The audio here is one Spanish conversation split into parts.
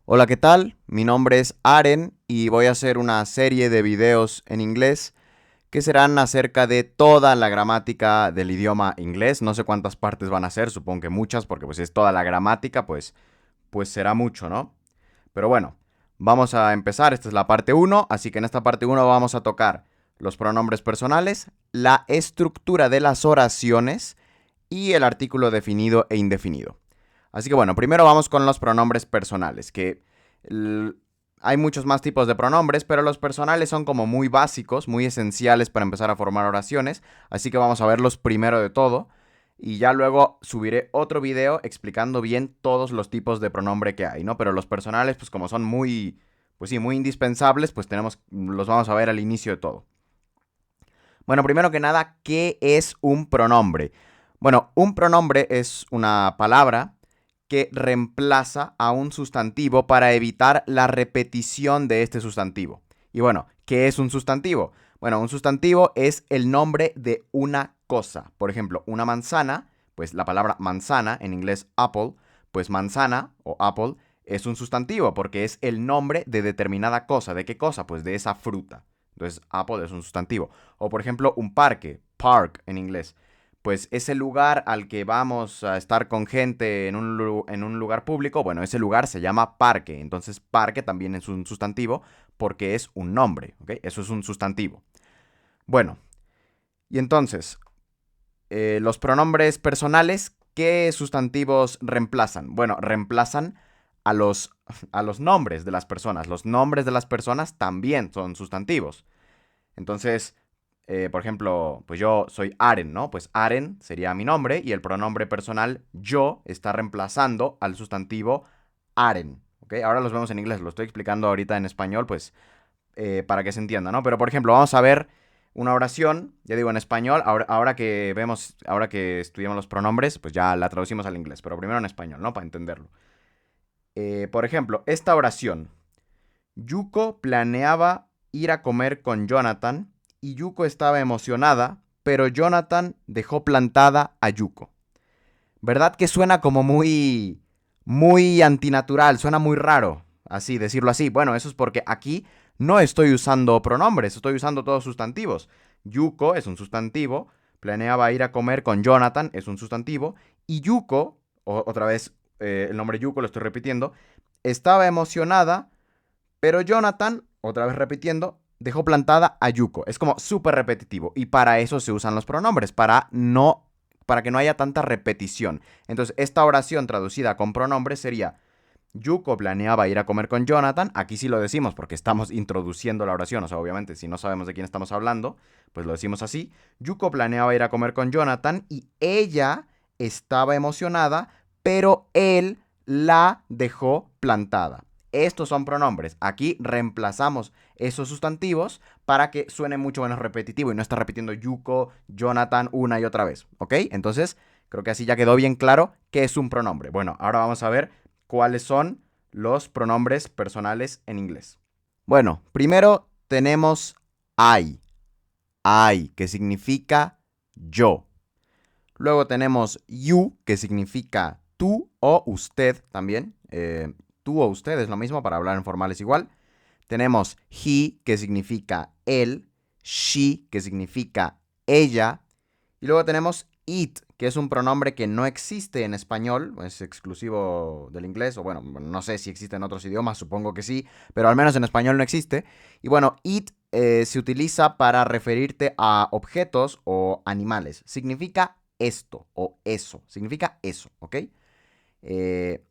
Hola, ¿qué tal? Mi nombre es Aren y voy a hacer una serie de videos en inglés que serán acerca de toda la gramática del idioma inglés. No sé cuántas partes van a ser, supongo que muchas, porque pues es toda la gramática, pues será mucho, ¿no? Pero bueno, vamos a empezar. Esta es la parte uno, así que en esta parte uno vamos a tocar los pronombres personales, la estructura de las oraciones y el artículo definido e indefinido. Así que bueno, primero vamos con los pronombres personales, que hay muchos más tipos de pronombres, pero los personales son como muy básicos, muy esenciales para empezar a formar oraciones, así que vamos a verlos primero de todo. Y ya luego subiré otro video explicando bien todos los tipos de pronombre que hay, ¿no? Pero los personales, pues como son muy, pues sí, muy indispensables, pues los vamos a ver al inicio de todo. Bueno, primero que nada, ¿qué es un pronombre? Bueno, un pronombre es una palabra que reemplaza a un sustantivo para evitar la repetición de este sustantivo. Y bueno, ¿qué es un sustantivo? Bueno, un sustantivo es el nombre de una cosa. Por ejemplo, una manzana, pues la palabra manzana, en inglés apple, pues manzana o apple es un sustantivo porque es el nombre de determinada cosa. ¿De qué cosa? Pues de esa fruta. Entonces, apple es un sustantivo. O por ejemplo, un parque, park en inglés. Pues ese lugar al que vamos a estar con gente en un lugar público, bueno, ese lugar se llama parque. Entonces, parque también es un sustantivo porque es un nombre, ¿ok? Eso es un sustantivo. Bueno, y entonces, los pronombres personales, ¿qué sustantivos reemplazan? Bueno, reemplazan a los, a los nombres de las personas. Los nombres de las personas también son sustantivos. Entonces, por ejemplo, pues yo soy Aren, ¿no? Pues Aren sería mi nombre y el pronombre personal yo está reemplazando al sustantivo Aren. ¿Ok? Ahora los vemos en inglés, lo estoy explicando ahorita en español, pues para que se entienda, ¿no? Pero por ejemplo, vamos a ver una oración, ya digo en español, ahora que estudiamos los pronombres, pues ya la traducimos al inglés, pero primero en español, ¿no? Para entenderlo. Por ejemplo, esta oración. Yuko planeaba ir a comer con Jonathan y Yuko estaba emocionada, pero Jonathan dejó plantada a Yuko. ¿Verdad que suena como muy antinatural, suena muy raro, así decirlo así? Bueno, eso es porque aquí no estoy usando pronombres, estoy usando todos sustantivos. Yuko es un sustantivo, planeaba ir a comer con Jonathan es un sustantivo y Yuko, otra vez el nombre Yuko lo estoy repitiendo, estaba emocionada, pero Jonathan, otra vez repitiendo, dejó plantada a Yuko. Es como súper repetitivo. Y para eso se usan los pronombres, para que no haya tanta repetición. Entonces, esta oración traducida con pronombres sería: Yuko planeaba ir a comer con Jonathan. Aquí sí lo decimos porque estamos introduciendo la oración. O sea, obviamente, si no sabemos de quién estamos hablando, pues lo decimos así. Yuko planeaba ir a comer con Jonathan y ella estaba emocionada, pero él la dejó plantada. Estos son pronombres. Aquí reemplazamos esos sustantivos para que suene mucho menos repetitivo y no está repitiendo Yuko, Jonathan una y otra vez. ¿Ok? Entonces, creo que así ya quedó bien claro qué es un pronombre. Bueno, ahora vamos a ver cuáles son los pronombres personales en inglés. Bueno, primero tenemos I, que significa yo. Luego tenemos you, que significa tú o usted también. Tú o usted es lo mismo, para hablar en formales igual. Tenemos he, que significa él. She, que significa ella. Y luego tenemos it, que es un pronombre que no existe en español, es exclusivo del inglés, o bueno, no sé si existe en otros idiomas, supongo que sí, pero al menos en español no existe. Y bueno, it se utiliza para referirte a objetos o animales. Significa esto o eso, significa eso, ¿ok? Eh,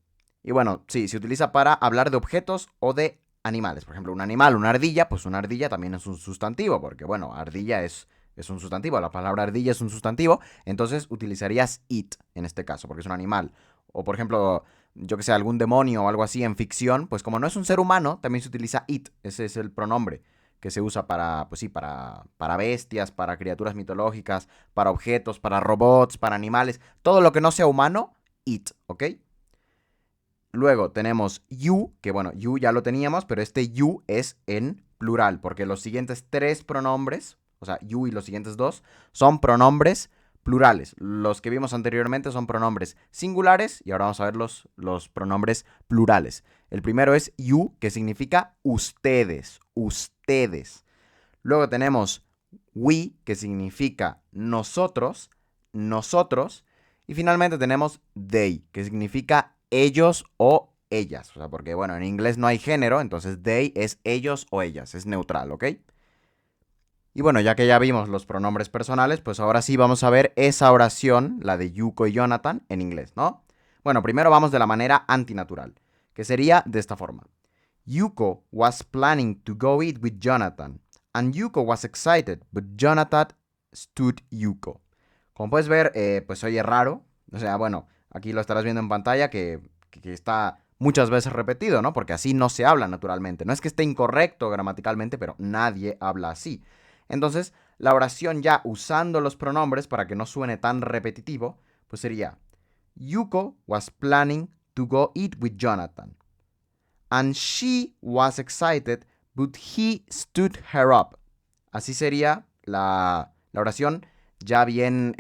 y bueno, sí, se utiliza para hablar de objetos o de animales. Por ejemplo, un animal, una ardilla, pues una ardilla también es un sustantivo, porque bueno, ardilla es un sustantivo, la palabra ardilla es un sustantivo, entonces utilizarías it en este caso, porque es un animal. O por ejemplo, yo que sé, algún demonio o algo así en ficción, pues como no es un ser humano, también se utiliza it, ese es el pronombre que se usa para, pues sí, para bestias, para criaturas mitológicas, para objetos, para robots, para animales, todo lo que no sea humano, it, ¿ok? Luego tenemos you, que bueno, you ya lo teníamos, pero este you es en plural, porque los siguientes tres pronombres, o sea, you y los siguientes dos, son pronombres plurales. Los que vimos anteriormente son pronombres singulares y ahora vamos a ver los pronombres plurales. El primero es you, que significa ustedes, ustedes. Luego tenemos we, que significa nosotros, nosotros. Y finalmente tenemos they, que significa ellos o ellas. O sea, porque bueno, en inglés no hay género, entonces they es ellos o ellas, es neutral, ¿ok? Y bueno, ya que ya vimos los pronombres personales, pues ahora sí vamos a ver esa oración, la de Yuko y Jonathan, en inglés, ¿no? Bueno, primero vamos de la manera antinatural, que sería de esta forma. Yuko was planning to go eat with Jonathan, and Yuko was excited, but Jonathan stood Yuko. Como puedes ver, pues oye raro. O sea, bueno, aquí lo estarás viendo en pantalla que está muchas veces repetido, ¿no? Porque así no se habla naturalmente. No es que esté incorrecto gramaticalmente, pero nadie habla así. Entonces, la oración ya usando los pronombres para que no suene tan repetitivo, pues sería Yuko was planning to go eat with Jonathan. And she was excited, but he stood her up. Así sería la oración ya bien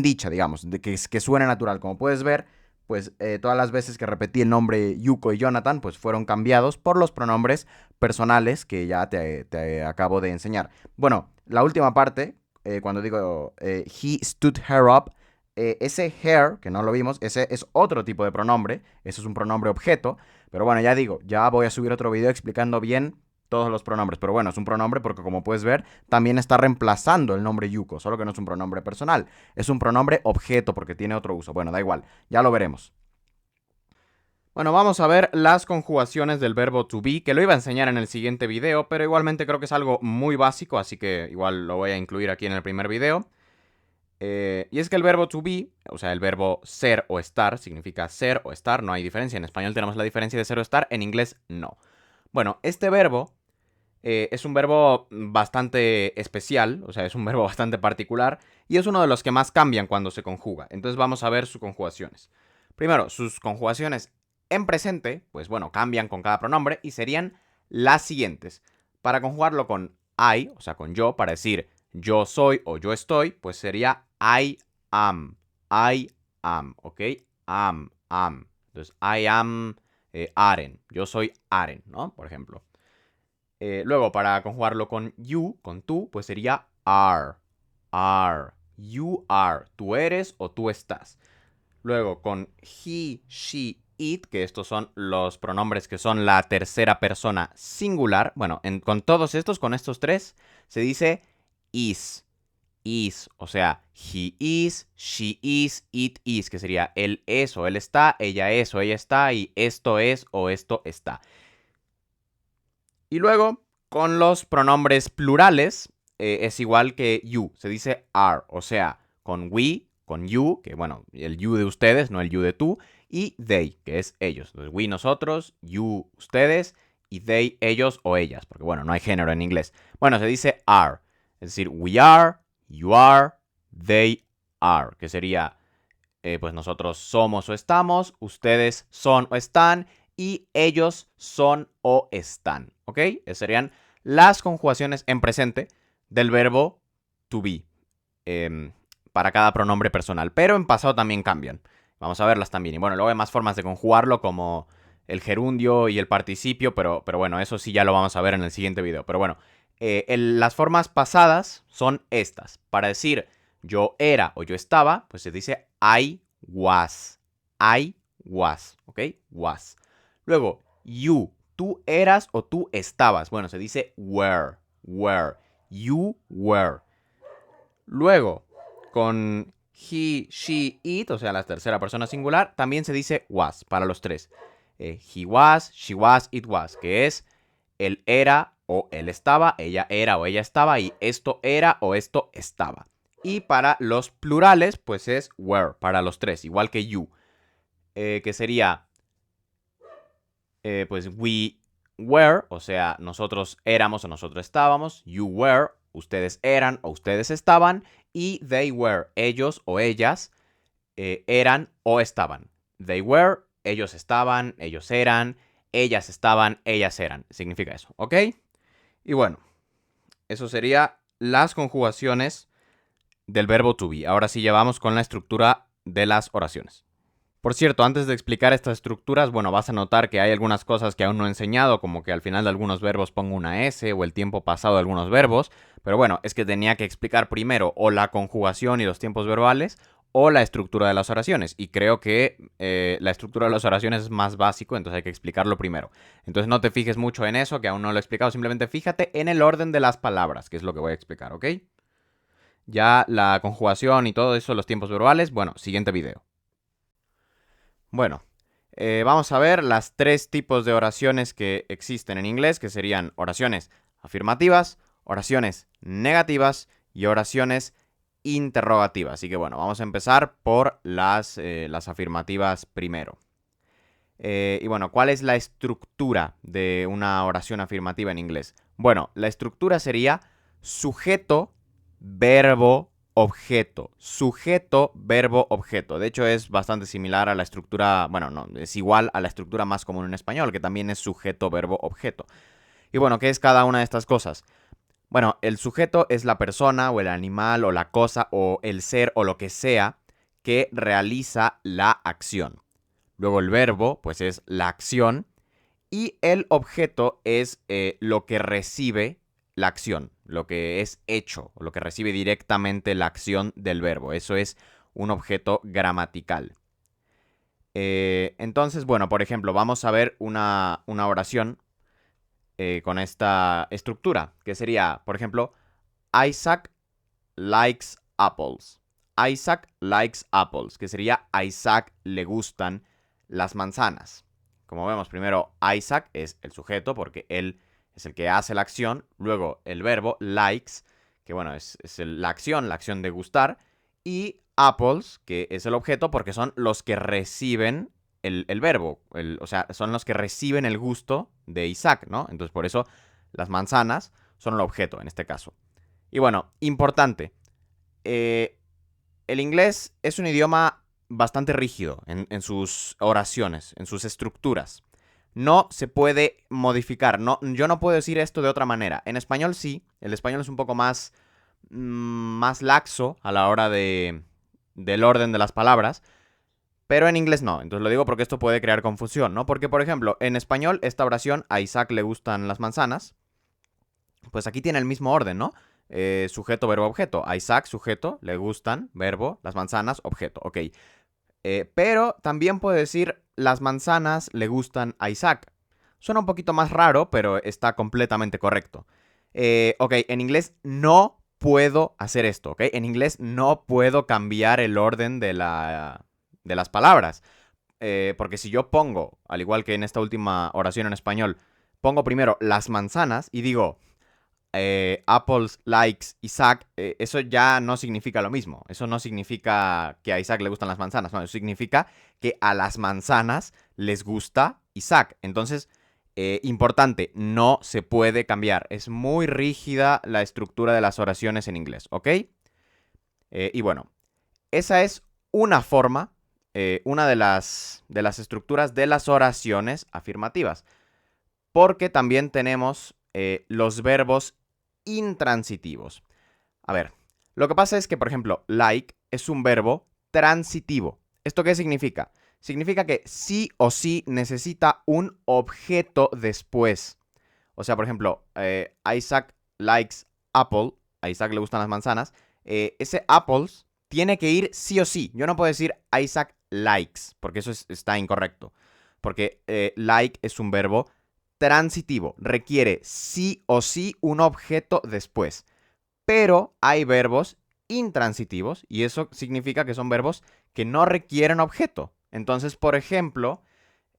dicha, digamos, de que suene natural. Como puedes ver, pues todas las veces que repetí el nombre Yuko y Jonathan, pues fueron cambiados por los pronombres personales que ya te acabo de enseñar. Bueno, la última parte, cuando digo he stood her up, ese her, que no lo vimos, ese es otro tipo de pronombre, eso es un pronombre objeto, pero bueno, ya digo, ya voy a subir otro video explicando bien todos los pronombres, pero bueno, es un pronombre porque como puedes ver, también está reemplazando el nombre Yuko, solo que no es un pronombre personal, es un pronombre objeto porque tiene otro uso. Bueno, da igual, ya lo veremos. Bueno, vamos a ver las conjugaciones del verbo to be, que lo iba a enseñar en el siguiente video, pero igualmente creo que es algo muy básico, así que igual lo voy a incluir aquí en el primer video. Y es que el verbo to be, o sea, el verbo ser o estar, significa ser o estar, no hay diferencia. En español tenemos la diferencia de ser o estar, en inglés no. Bueno, este verbo es un verbo bastante especial, o sea, es un verbo bastante particular y es uno de los que más cambian cuando se conjuga. Entonces vamos a ver sus conjugaciones. Primero, sus conjugaciones en presente, pues bueno, cambian con cada pronombre y serían las siguientes. Para conjugarlo con I, o sea, con yo, para decir yo soy o yo estoy, pues sería I am, ¿ok? Am. Entonces, I am Aren, yo soy Aren, ¿no? Por ejemplo. Luego, para conjugarlo con you, con tú, pues sería are. You are. Tú eres o tú estás. Luego, con he, she, it, que estos son los pronombres que son la tercera persona singular. Bueno, con todos estos, con estos tres, se dice is. O sea, he is, she is, it is, que sería él es o él está, ella es o ella está, y esto es o esto está. Y luego, con los pronombres plurales, es igual que you, se dice are, o sea, con we, con you, que bueno, el you de ustedes, no el you de tú, y they, que es ellos. Entonces, we nosotros, you ustedes, y they ellos o ellas, porque bueno, no hay género en inglés. Bueno, se dice are, es decir, we are, you are, they are, que sería, pues nosotros somos o estamos, ustedes son o están, y ellos son o están, ¿ok? Esas serían las conjugaciones en presente del verbo to be para cada pronombre personal, pero en pasado también cambian. Vamos a verlas también. Y bueno, luego hay más formas de conjugarlo como el gerundio y el participio, pero bueno, eso sí ya lo vamos a ver en el siguiente video. Pero bueno, las formas pasadas son estas. Para decir yo era o yo estaba, pues se dice I was. I was, ¿ok? Was. Luego, you, tú eras o tú estabas. Bueno, se dice were. You were. Luego, con he, she, it, o sea, la tercera persona singular, también se dice was para los tres. He was, she was, it was, que es él era o él estaba, ella era o ella estaba, y esto era o esto estaba. Y para los plurales, pues es were, para los tres, igual que you, que sería, pues we were, o sea, nosotros éramos o nosotros estábamos, you were, ustedes eran o ustedes estaban, y they were, ellos o ellas eran o estaban. They were, ellos estaban, ellos eran, ellas estaban, ellas eran. Significa eso, ¿ok? Y bueno, eso sería las conjugaciones del verbo to be. Ahora sí llevamos con la estructura de las oraciones. Por cierto, antes de explicar estas estructuras, bueno, vas a notar que hay algunas cosas que aún no he enseñado, como que al final de algunos verbos pongo una S o el tiempo pasado de algunos verbos, pero bueno, es que tenía que explicar primero o la conjugación y los tiempos verbales o la estructura de las oraciones, y creo que la estructura de las oraciones es más básico, entonces hay que explicarlo primero. Entonces no te fijes mucho en eso, que aún no lo he explicado, simplemente fíjate en el orden de las palabras, que es lo que voy a explicar, ¿ok? Ya la conjugación y todo eso, los tiempos verbales, bueno, siguiente video. Bueno, vamos a ver las tres tipos de oraciones que existen en inglés, que serían oraciones afirmativas, oraciones negativas y oraciones interrogativas. Así que bueno, vamos a empezar por las afirmativas primero. Y bueno, ¿cuál es la estructura de una oración afirmativa en inglés? Bueno, la estructura sería sujeto, verbo, objeto. Sujeto, verbo, objeto. De hecho, es bastante similar a la estructura, bueno, no, es igual a la estructura más común en español, que también es sujeto, verbo, objeto. Y bueno, ¿qué es cada una de estas cosas? Bueno, el sujeto es la persona o el animal o la cosa o el ser o lo que sea que realiza la acción. Luego el verbo, pues es la acción. Y el objeto es lo que recibe la acción, lo que es hecho, o lo que recibe directamente la acción del verbo. Eso es un objeto gramatical. Entonces, bueno, por ejemplo, vamos a ver una oración con esta estructura, que sería, por ejemplo, Isaac likes apples. Isaac likes apples, que sería a Isaac le gustan las manzanas. Como vemos, primero Isaac es el sujeto porque él es el que hace la acción. Luego el verbo likes, que bueno, es la acción de gustar. Y apples, que es el objeto porque son los que reciben el verbo. O sea, son los que reciben el gusto de Isaac, ¿no? Entonces por eso las manzanas son el objeto en este caso. Y bueno, importante. El inglés es un idioma bastante rígido en sus oraciones, en sus estructuras. No se puede modificar. No, yo no puedo decir esto de otra manera. En español sí. El español es un poco más laxo a la hora del orden de las palabras. Pero en inglés no. Entonces lo digo porque esto puede crear confusión, ¿no? Porque, por ejemplo, en español esta oración, a Isaac le gustan las manzanas, pues aquí tiene el mismo orden, ¿no? Sujeto, verbo, objeto. A Isaac, sujeto, le gustan, verbo, las manzanas, objeto. Ok. Pero también puede decir, las manzanas le gustan a Isaac. Suena un poquito más raro, pero está completamente correcto. Ok, en inglés no puedo hacer esto, ¿ok? En inglés no puedo cambiar el orden de las palabras. Porque si yo pongo, al igual que en esta última oración en español, pongo primero las manzanas y digo apples likes Isaac, eso ya no significa lo mismo. Eso no significa que a Isaac le gustan las manzanas, no, eso significa que a las manzanas les gusta Isaac. Entonces, importante, no se puede cambiar. Es muy rígida la estructura de las oraciones en inglés, ¿ok? Y bueno, esa es una forma, una de las estructuras de las oraciones afirmativas. Porque también tenemos los verbos intransitivos. A ver, lo que pasa es que, por ejemplo, like es un verbo transitivo. ¿Esto qué significa? Significa que sí o sí necesita un objeto después. O sea, por ejemplo, Isaac likes apple. A Isaac le gustan las manzanas. Ese apples tiene que ir sí o sí. Yo no puedo decir Isaac likes, porque eso está incorrecto. Porque like es un verbo transitivo, requiere sí o sí un objeto después. Pero hay verbos intransitivos y eso significa que son verbos que no requieren objeto. Entonces, por ejemplo,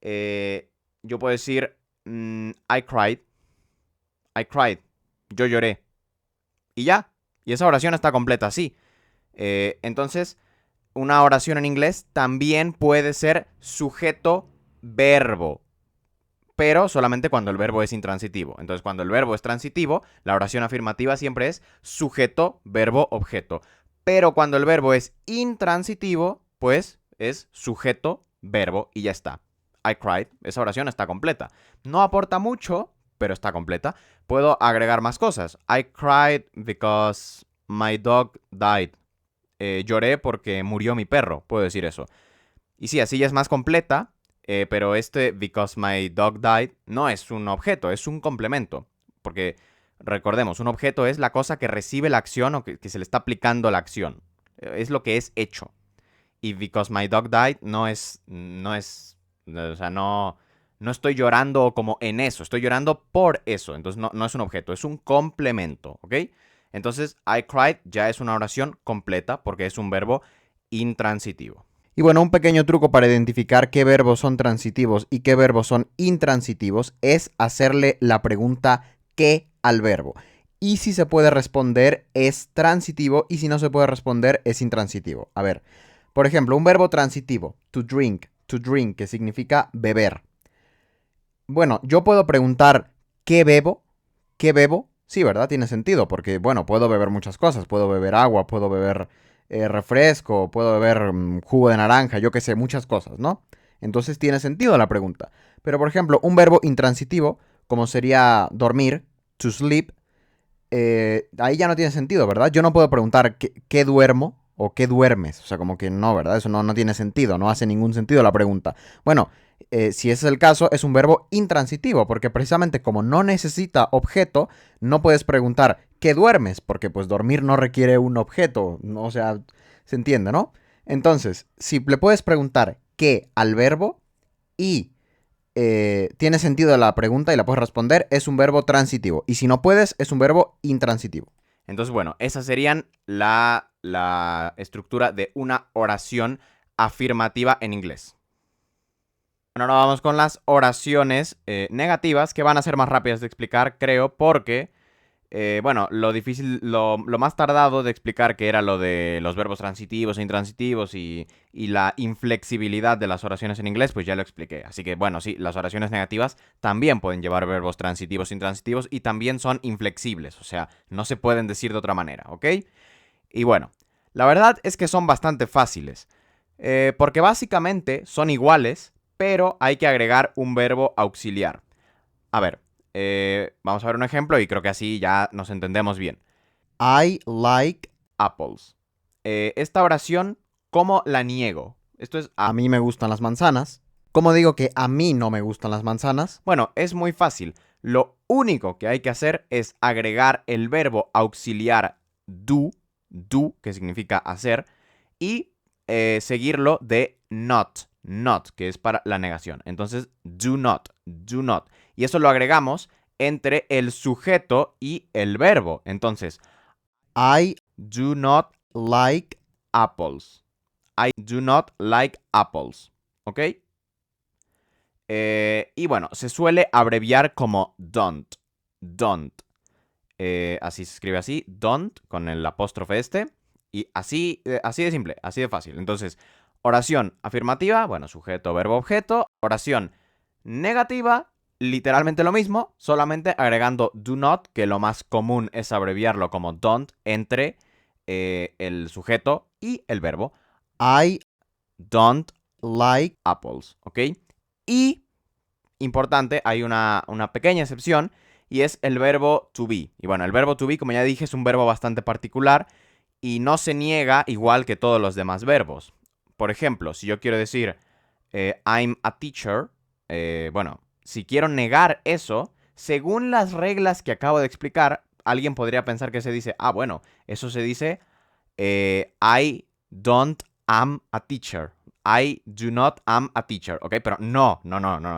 yo puedo decir I cried. I cried. Yo lloré. Y ya. Y esa oración está completa así. Entonces, una oración en inglés también puede ser sujeto-verbo, pero solamente cuando el verbo es intransitivo. Entonces, cuando el verbo es transitivo, la oración afirmativa siempre es sujeto, verbo, objeto. Pero cuando el verbo es intransitivo, pues es sujeto, verbo y ya está. I cried. Esa oración está completa. No aporta mucho, pero está completa. Puedo agregar más cosas. I cried because my dog died. lloré porque murió mi perro, puedo decir eso. Y sí, así ya es más completa, pero because my dog died, no es un objeto, es un complemento. Porque, recordemos, un objeto es la cosa que recibe la acción o que se le está aplicando la acción. Es lo que es hecho. Y because my dog died o sea, no estoy llorando como en eso, estoy llorando por eso. Entonces no es un objeto, es un complemento, ¿ok? Entonces, I cried ya es una oración completa porque es un verbo intransitivo. Y bueno, un pequeño truco para identificar qué verbos son transitivos y qué verbos son intransitivos es hacerle la pregunta ¿qué? Al verbo. Y si se puede responder es transitivo y si no se puede responder es intransitivo. A ver, por ejemplo, un verbo transitivo, to drink, que significa beber. Bueno, yo puedo preguntar ¿qué bebo? ¿Qué bebo? Sí, ¿verdad? Tiene sentido, porque, bueno, puedo beber muchas cosas. Puedo beber agua, puedo beber refresco, puedo beber jugo de naranja, yo qué sé, muchas cosas, ¿no? Entonces tiene sentido la pregunta. Pero, por ejemplo, un verbo intransitivo, como sería dormir, to sleep, ahí ya no tiene sentido, ¿verdad? Yo no puedo preguntar ¿qué duermo? O ¿qué duermes? O sea, como que no, ¿verdad? Eso no tiene sentido, no hace ningún sentido la pregunta. Bueno, si ese es el caso, es un verbo intransitivo, porque precisamente como no necesita objeto, no puedes preguntar ¿qué duermes? Porque pues dormir no requiere un objeto, no, o sea, se entiende, ¿no? Entonces, si le puedes preguntar ¿qué? Al verbo y tiene sentido la pregunta y la puedes responder, es un verbo transitivo. Y si no puedes, es un verbo intransitivo. Entonces, bueno, esas serían la estructura de una oración afirmativa en inglés. Bueno, ahora vamos con las oraciones negativas, que van a ser más rápidas de explicar, creo, porque bueno, lo más tardado de explicar que era lo de los verbos transitivos e intransitivos y la inflexibilidad de las oraciones en inglés, pues ya lo expliqué. Así que, bueno, sí, las oraciones negativas también pueden llevar verbos transitivos e intransitivos y también son inflexibles, o sea, no se pueden decir de otra manera, ¿ok? Y bueno, la verdad es que son bastante fáciles, porque básicamente son iguales, pero hay que agregar un verbo auxiliar. A ver, vamos a ver un ejemplo y creo que así ya nos entendemos bien. I like apples. Esta oración, ¿cómo la niego? Esto es a mí me gustan las manzanas. ¿Cómo digo que a mí no me gustan las manzanas? Bueno, es muy fácil. Lo único que hay que hacer es agregar el verbo auxiliar que significa hacer, y seguirlo de not, que es para la negación. Entonces, do not. Y eso lo agregamos entre el sujeto y el verbo. Entonces, I do not like apples. I do not like apples. ¿Ok? Y bueno, se suele abreviar como don't. Don't. Así se escribe así, don't, con el apóstrofe este. Y así de simple, así de fácil. Entonces, oración afirmativa, bueno, sujeto, verbo, objeto. Oración negativa, literalmente lo mismo, solamente agregando do not, que lo más común es abreviarlo como don't, entre el sujeto y el verbo. I don't like apples, ¿ok? Y, importante, hay una pequeña excepción, y es el verbo to be. Y bueno, el verbo to be, como ya dije, es un verbo bastante particular y no se niega igual que todos los demás verbos. Por ejemplo, si yo quiero decir I'm a teacher, bueno, si quiero negar eso, según las reglas que acabo de explicar, alguien podría pensar que se dice, bueno, eso se dice I don't am a teacher. I do not am a teacher, ¿ok? Pero no,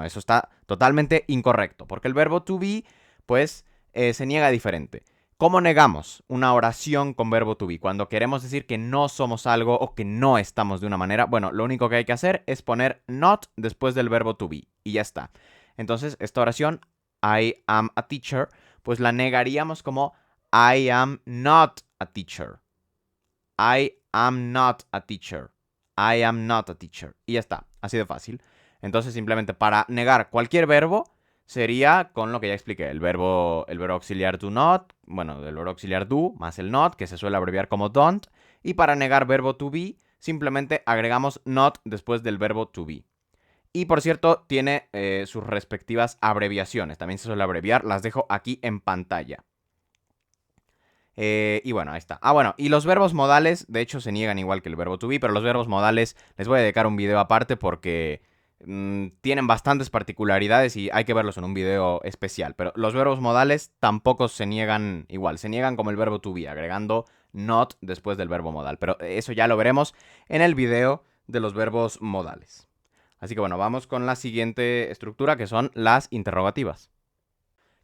eso está totalmente incorrecto, porque el verbo to be, pues, se niega diferente. ¿Cómo negamos una oración con verbo to be? Cuando queremos decir que no somos algo o que no estamos de una manera, bueno, lo único que hay que hacer es poner not después del verbo to be y ya está. Entonces, esta oración, I am a teacher, pues la negaríamos como I am not a teacher. I am not a teacher. I am not a teacher. Y ya está, así de fácil. Entonces, simplemente para negar cualquier verbo, sería con lo que ya expliqué. El verbo auxiliar do not, bueno, el verbo auxiliar do más el not, que se suele abreviar como don't. Y para negar verbo to be, simplemente agregamos not después del verbo to be. Y por cierto, tiene sus respectivas abreviaciones. También se suele abreviar, las dejo aquí en pantalla. Y bueno, ahí está. Ah, bueno, y los verbos modales, de hecho, se niegan igual que el verbo to be, pero los verbos modales les voy a dedicar un video aparte porque tienen bastantes particularidades y hay que verlos en un video especial. Pero los verbos modales tampoco se niegan igual, se niegan como el verbo to be, agregando not después del verbo modal. Pero eso ya lo veremos en el video de los verbos modales. Así que bueno, vamos con la siguiente estructura, que son las interrogativas.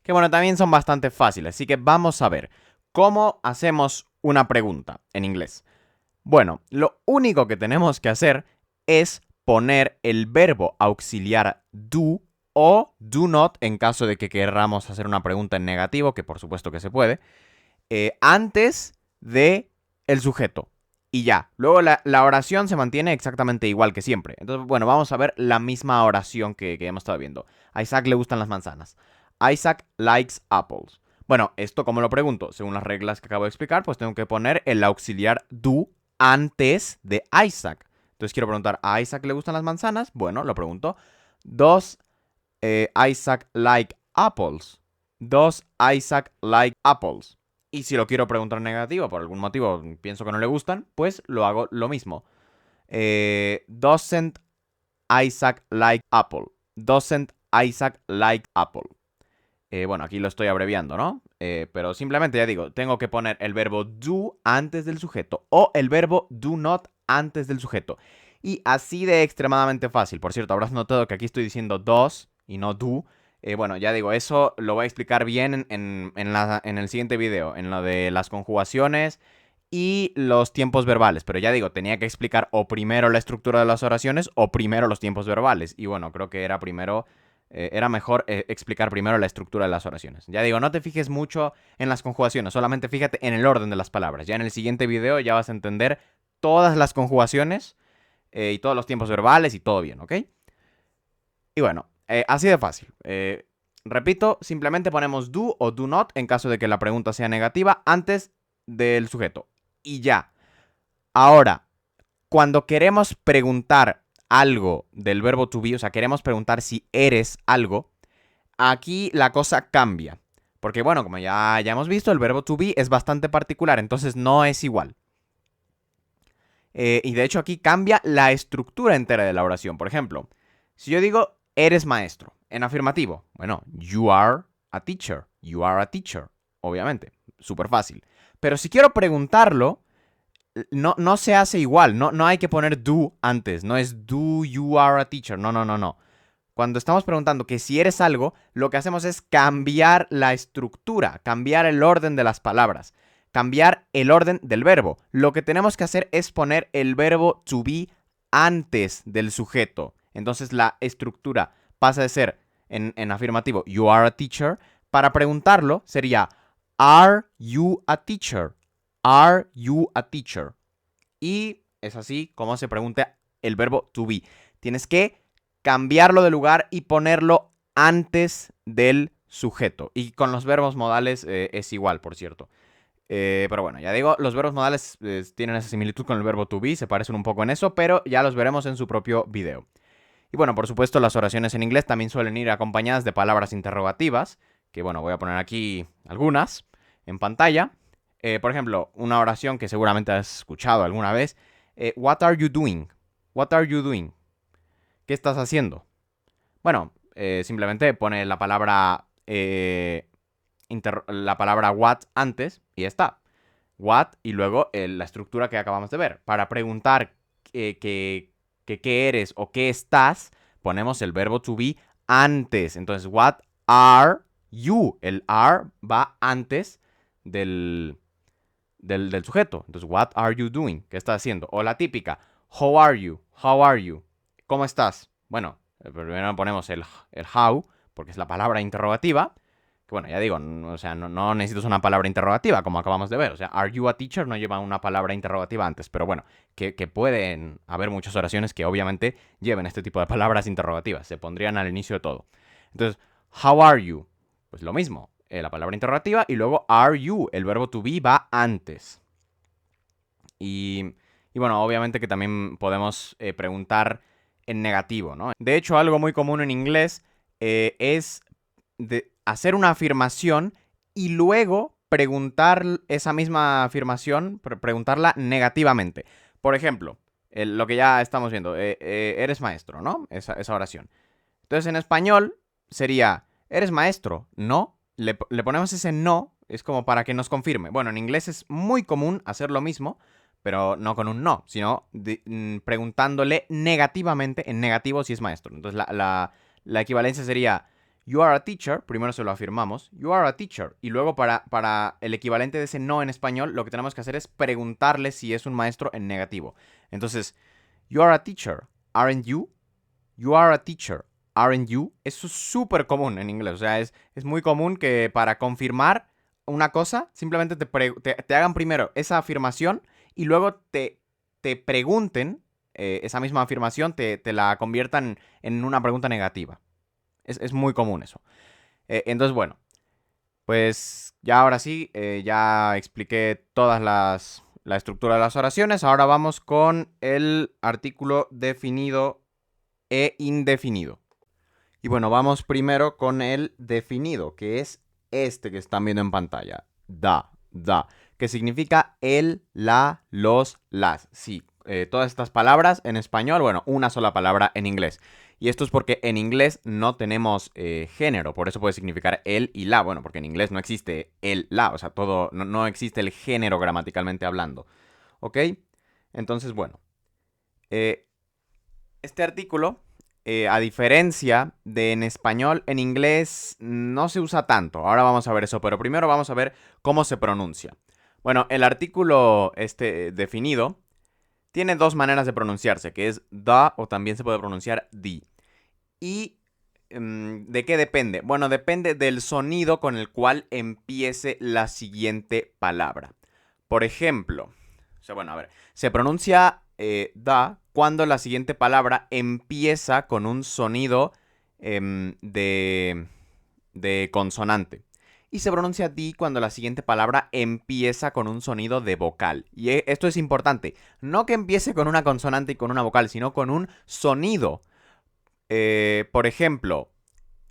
Que bueno, también son bastante fáciles, así que vamos a ver cómo hacemos una pregunta en inglés. Bueno, lo único que tenemos que hacer es poner el verbo auxiliar do o do not en caso de que queramos hacer una pregunta en negativo, que por supuesto que se puede, antes de el sujeto. Y ya, luego la oración se mantiene exactamente igual que siempre. Entonces, bueno, vamos a ver la misma oración que hemos estado viendo. A Isaac le gustan las manzanas. Isaac likes apples. Bueno, ¿esto cómo lo pregunto? Según las reglas que acabo de explicar, pues tengo que poner el auxiliar do antes de Isaac. Entonces quiero preguntar, ¿a Isaac le gustan las manzanas? Bueno, lo pregunto. ¿Does Isaac like apples? ¿Does Isaac like apples? Y si lo quiero preguntar negativo, por algún motivo pienso que no le gustan, pues lo hago lo mismo. Doesn't Isaac like apple? Doesn't Isaac like apple? Bueno, aquí lo estoy abreviando, ¿no? Pero simplemente ya digo, tengo que poner el verbo do antes del sujeto o el verbo do not antes del sujeto. Y así de extremadamente fácil. Por cierto, habrás notado que aquí estoy diciendo does y no do. Bueno, ya digo, eso lo voy a explicar bien en el siguiente video, en lo de las conjugaciones y los tiempos verbales. Pero ya digo, tenía que explicar o primero la estructura de las oraciones o primero los tiempos verbales. Y bueno, creo que era mejor explicar primero la estructura de las oraciones. Ya digo, no te fijes mucho en las conjugaciones, solamente fíjate en el orden de las palabras. Ya en el siguiente video ya vas a entender todas las conjugaciones y todos los tiempos verbales y todo bien, ¿ok? Y bueno, así de fácil. Repito, simplemente ponemos do o do not en caso de que la pregunta sea negativa antes del sujeto. Y ya. Ahora, cuando queremos preguntar algo del verbo to be, o sea, queremos preguntar si eres algo, aquí la cosa cambia. Porque bueno, como ya hemos visto, el verbo to be es bastante particular, entonces no es igual. Y de hecho aquí cambia la estructura entera de la oración. Por ejemplo, si yo digo, eres maestro, en afirmativo, bueno, you are a teacher, you are a teacher, obviamente, súper fácil. Pero si quiero preguntarlo, no se hace igual, no hay que poner do antes, no es do you are a teacher, no. Cuando estamos preguntando que si eres algo, lo que hacemos es cambiar la estructura, cambiar el orden de las palabras, cambiar el orden del verbo. Lo que tenemos que hacer es poner el verbo to be antes del sujeto. Entonces la estructura pasa de ser en afirmativo, you are a teacher. Para preguntarlo sería, are you a teacher? Are you a teacher? Y es así como se pregunta el verbo to be. Tienes que cambiarlo de lugar y ponerlo antes del sujeto. Y con los verbos modales es igual, por cierto. Pero bueno, ya digo, los verbos modales tienen esa similitud con el verbo to be, se parecen un poco en eso, pero ya los veremos en su propio video. Y bueno, por supuesto, las oraciones en inglés también suelen ir acompañadas de palabras interrogativas, que bueno, voy a poner aquí algunas en pantalla. Por ejemplo, una oración que seguramente has escuchado alguna vez. What are you doing? What are you doing? ¿Qué estás haciendo? Bueno, simplemente pone la palabra what antes y ya está. What y luego la estructura que acabamos de ver. Para preguntar qué eres o qué estás, ponemos el verbo to be antes. Entonces, what are you? El are va antes del sujeto. Entonces, what are you doing? ¿Qué estás haciendo? O la típica, how are you? How are you? ¿Cómo estás? Bueno, primero ponemos el how, porque es la palabra interrogativa. Que bueno, ya digo, o sea, no necesitas una palabra interrogativa, como acabamos de ver. O sea, are you a teacher no lleva una palabra interrogativa antes. Pero bueno, que pueden haber muchas oraciones que obviamente lleven este tipo de palabras interrogativas. Se pondrían al inicio de todo. Entonces, how are you? Pues lo mismo. La palabra interrogativa y luego are you, el verbo to be va antes. Y bueno, obviamente que también podemos preguntar en negativo, ¿no? De hecho, algo muy común en inglés es hacer una afirmación y luego preguntar esa misma afirmación, preguntarla negativamente. Por ejemplo, lo que ya estamos viendo, eres maestro, ¿no? Esa oración. Entonces en español sería, ¿eres maestro? No. Le ponemos ese no, es como para que nos confirme. Bueno, en inglés es muy común hacer lo mismo, pero no con un no, sino preguntándole negativamente, en negativo si es maestro. Entonces la equivalencia sería, you are a teacher, primero se lo afirmamos, you are a teacher. Y luego para el equivalente de ese no en español, lo que tenemos que hacer es preguntarle si es un maestro en negativo. Entonces, you are a teacher, aren't you? You are a teacher, aren't you? Eso es súper común en inglés. O sea, es muy común que para confirmar una cosa, simplemente te hagan primero esa afirmación y luego te pregunten esa misma afirmación, te la conviertan en una pregunta negativa. Es muy común eso. Entonces, bueno, pues ya ahora sí, ya expliqué la estructura de las oraciones. Ahora vamos con el artículo definido e indefinido. Y bueno, vamos primero con el definido, que es este que están viendo en pantalla. Da, que significa el, la, los, las. Sí, todas estas palabras en español, bueno, una sola palabra en inglés. Y esto es porque en inglés no tenemos género, por eso puede significar el y la. Bueno, porque en inglés no existe el, la, o sea, no existe el género gramaticalmente hablando. ¿Ok? Entonces, bueno. Este artículo, a diferencia de en español, en inglés no se usa tanto. Ahora vamos a ver eso, pero primero vamos a ver cómo se pronuncia. Bueno, el artículo definido tiene dos maneras de pronunciarse, que es the o también se puede pronunciar the. ¿Y de qué depende? Bueno, depende del sonido con el cual empiece la siguiente palabra. Por ejemplo, se pronuncia da cuando la siguiente palabra empieza con un sonido de consonante. Y se pronuncia di cuando la siguiente palabra empieza con un sonido de vocal. Y esto es importante. No que empiece con una consonante y con una vocal, sino con un sonido. Por ejemplo,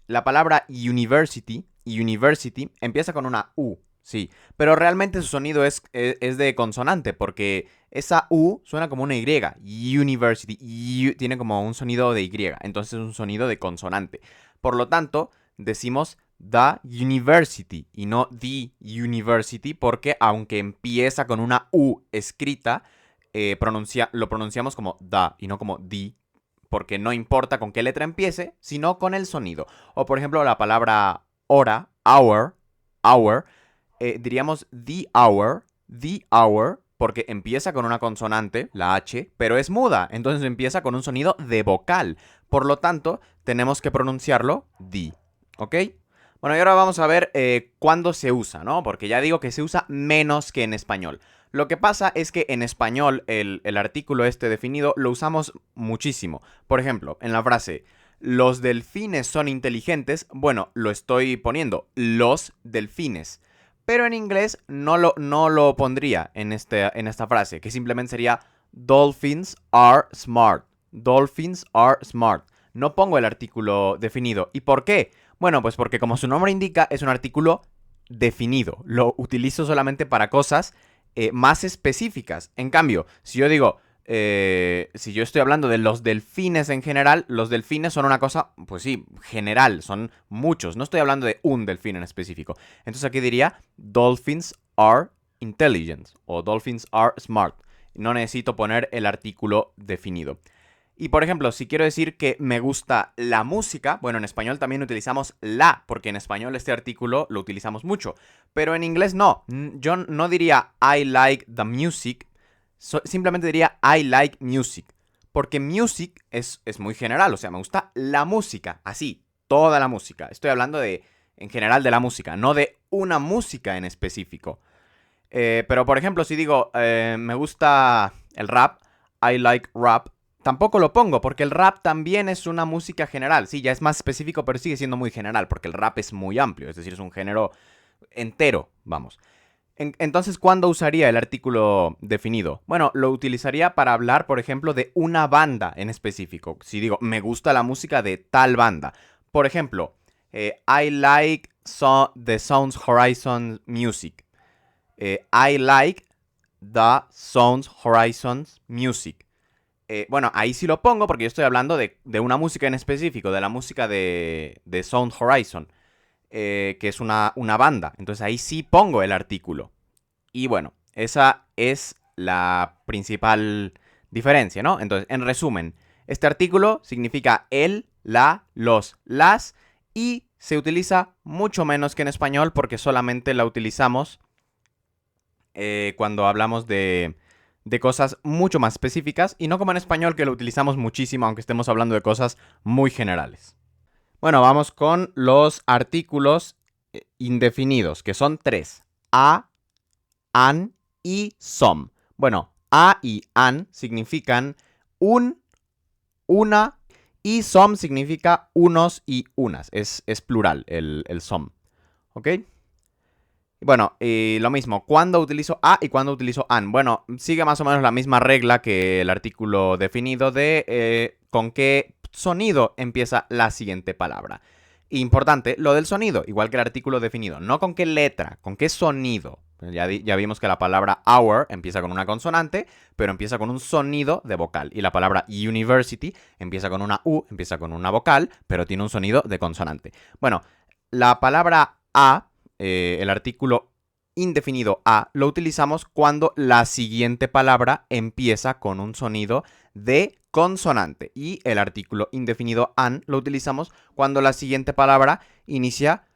la palabra university empieza con una U. Sí, pero realmente su sonido es de consonante porque esa U suena como una Y. University, tiene como un sonido de Y, entonces es un sonido de consonante. Por lo tanto, decimos the university y no the university porque aunque empieza con una U escrita, lo pronunciamos como the y no como the, porque no importa con qué letra empiece, sino con el sonido. O por ejemplo la palabra hora, hour, diríamos the hour, porque empieza con una consonante, la H, pero es muda, entonces empieza con un sonido de vocal. Por lo tanto, tenemos que pronunciarlo the, ¿ok? Bueno, y ahora vamos a ver cuándo se usa, ¿no? Porque ya digo que se usa menos que en español. Lo que pasa es que en español el artículo este definido lo usamos muchísimo. Por ejemplo, en la frase los delfines son inteligentes, bueno, lo estoy poniendo, los delfines. Pero en inglés no lo pondría en esta frase, que simplemente sería dolphins are smart. Dolphins are smart. No pongo el artículo definido. ¿Y por qué? Bueno, pues porque como su nombre indica, es un artículo definido. Lo utilizo solamente para cosas más específicas. En cambio, si yo digo, si yo estoy hablando de los delfines en general, los delfines son una cosa, pues sí, general, son muchos. No estoy hablando de un delfín en específico. Entonces aquí diría, dolphins are intelligent o dolphins are smart. No necesito poner el artículo definido. Y por ejemplo, si quiero decir que me gusta la música, bueno, en español también utilizamos la, porque en español este artículo lo utilizamos mucho. Pero en inglés no. Yo no diría I like the music, simplemente diría I like music. Porque music es muy general, o sea, me gusta la música, así, toda la música. Estoy hablando en general de la música, no de una música en específico. Pero por ejemplo, si digo, me gusta el rap, I like rap, tampoco lo pongo, porque el rap también es una música general. Sí, ya es más específico, pero sigue siendo muy general, porque el rap es muy amplio, es decir, es un género entero, vamos. Entonces, ¿cuándo usaría el artículo definido? Bueno, lo utilizaría para hablar, por ejemplo, de una banda en específico. Si digo, me gusta la música de tal banda. Por ejemplo, I like the Sounds Horizon music. I like the Sound Horizons music. Bueno, ahí sí lo pongo porque yo estoy hablando de una música en específico, de la música de Sound Horizon, que es una banda. Entonces ahí sí pongo el artículo. Y bueno, esa es la principal diferencia, ¿no? Entonces, en resumen, este artículo significa el, la, los, las y se utiliza mucho menos que en español porque solamente la utilizamos cuando hablamos de cosas mucho más específicas y no como en español que lo utilizamos muchísimo aunque estemos hablando de cosas muy generales. Bueno, vamos con los artículos indefinidos, que son tres. A, an y some. Bueno, a y an significan un, una, y some significa unos y unas. Es plural el some. ¿Ok? Bueno, y lo mismo, ¿cuándo utilizo a y cuándo utilizo an? Bueno, sigue más o menos la misma regla que el artículo definido de con qué sonido empieza la siguiente palabra. Importante, lo del sonido, igual que el artículo definido, no con qué letra, con qué sonido. Ya vimos que la palabra hour empieza con una consonante, pero empieza con un sonido de vocal. Y la palabra university empieza con una U, empieza con una vocal, pero tiene un sonido de consonante. Bueno, la palabra a, el artículo indefinido a, lo utilizamos cuando la siguiente palabra empieza con un sonido de consonante. Y el artículo indefinido an lo utilizamos cuando la siguiente palabra inicia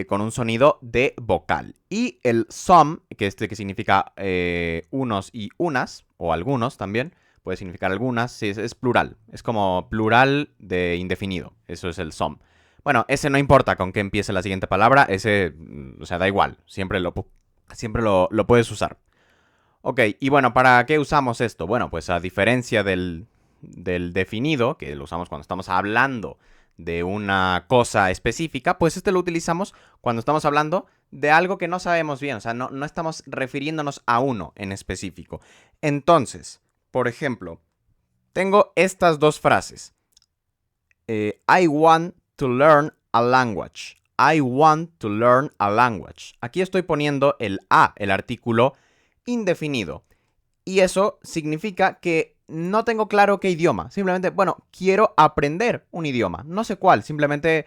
con un sonido de vocal. Y el some, que significa unos y unas, o algunos también, puede significar algunas, sí, es plural. Es como plural de indefinido. Eso es el some. Bueno, ese no importa con qué empiece la siguiente palabra, ese, o sea, da igual, siempre lo puedes usar. Ok, y bueno, ¿para qué usamos esto? Bueno, pues a diferencia del definido, que lo usamos cuando estamos hablando de una cosa específica, pues este lo utilizamos cuando estamos hablando de algo que no sabemos bien, o sea, no estamos refiriéndonos a uno en específico. Entonces, por ejemplo, tengo estas dos frases. I want to learn a language. I want to learn a language. Aquí estoy poniendo el a, el artículo indefinido. Y eso significa que no tengo claro qué idioma. Simplemente, bueno, quiero aprender un idioma. No sé cuál. Simplemente,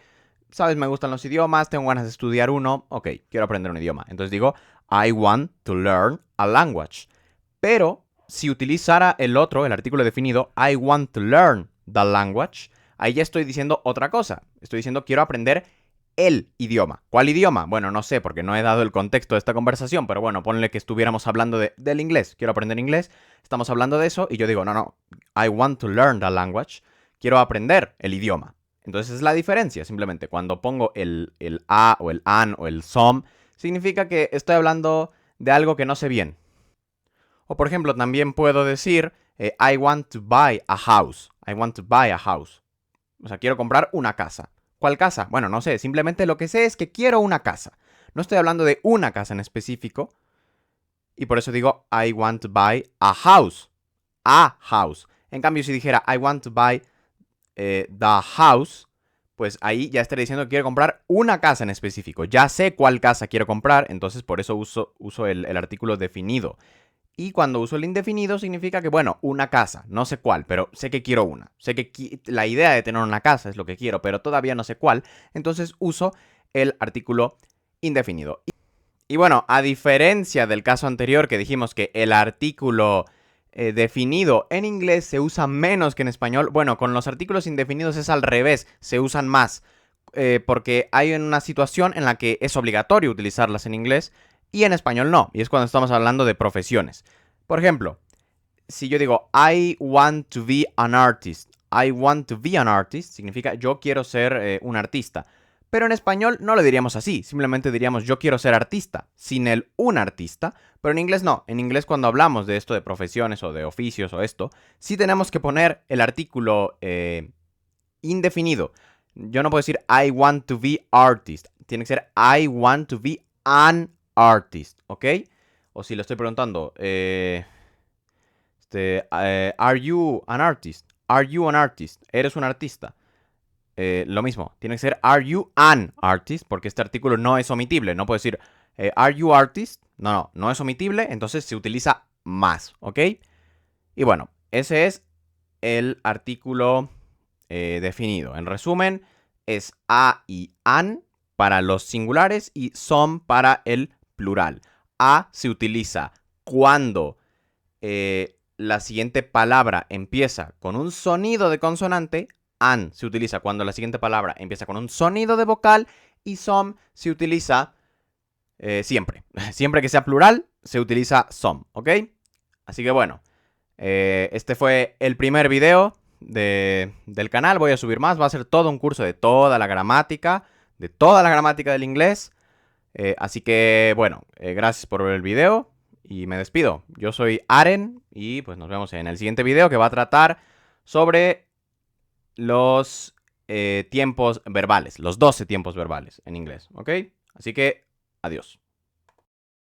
sabes, me gustan los idiomas, tengo ganas de estudiar uno. Ok, quiero aprender un idioma. Entonces digo, I want to learn a language. Pero si utilizara el otro, el artículo definido, I want to learn the language, ahí ya estoy diciendo otra cosa. Estoy diciendo quiero aprender el idioma. ¿Cuál idioma? Bueno, no sé, porque no he dado el contexto de esta conversación, pero bueno, ponle que estuviéramos hablando del inglés. Quiero aprender inglés, estamos hablando de eso, y yo digo, no, I want to learn the language. Quiero aprender el idioma. Entonces es la diferencia, simplemente. Cuando pongo el a o el an o el some, significa que estoy hablando de algo que no sé bien. O por ejemplo, también puedo decir, I want to buy a house. I want to buy a house. O sea, quiero comprar una casa. ¿Cuál casa? Bueno, no sé. Simplemente lo que sé es que quiero una casa. No estoy hablando de una casa en específico. Y por eso digo, I want to buy a house. A house. En cambio, si dijera, I want to buy the house, pues ahí ya estaría diciendo que quiero comprar una casa en específico. Ya sé cuál casa quiero comprar, entonces por eso uso el artículo definido. Y cuando uso el indefinido significa que, bueno, una casa, no sé cuál, pero sé que quiero una. Sé que la idea de tener una casa es lo que quiero, pero todavía no sé cuál. Entonces uso el artículo indefinido. Y bueno, a diferencia del caso anterior que dijimos que el artículo definido en inglés se usa menos que en español, bueno, con los artículos indefinidos es al revés, se usan más. Porque hay una situación en la que es obligatorio utilizarlas en inglés y en español no. Y es cuando estamos hablando de profesiones. Por ejemplo, si yo digo I want to be an artist. I want to be an artist significa yo quiero ser un artista. Pero en español no lo diríamos así. Simplemente diríamos yo quiero ser artista. Sin el un artista. Pero en inglés no. En inglés cuando hablamos de esto de profesiones o de oficios o esto, sí tenemos que poner el artículo indefinido. Yo no puedo decir I want to be artist. Tiene que ser I want to be an artist, ¿ok? O si lo estoy preguntando, ¿are you an artist? ¿Are you an artist? ¿Eres un artista? Lo mismo, tiene que ser ¿are you an artist? Porque este artículo no es omitible. No puedo decir Are you artist? No es omitible, entonces se utiliza más, ¿ok? Y bueno, ese es el artículo definido. En resumen, es a y an para los singulares y some para el plural. A se utiliza cuando la siguiente palabra empieza con un sonido de consonante. An se utiliza cuando la siguiente palabra empieza con un sonido de vocal. Y some se utiliza siempre. Siempre que sea plural, se utiliza some, ¿ok? Así que bueno, este fue el primer video del canal. Voy a subir más. Va a ser todo un curso de toda la gramática. De toda la gramática del inglés. Así que bueno, gracias por ver el video. Y me despido. Yo soy Aren. Y pues nos vemos en el siguiente video, que va a tratar sobre los tiempos verbales. Los 12 tiempos verbales en inglés. ¿Ok? Así que adiós.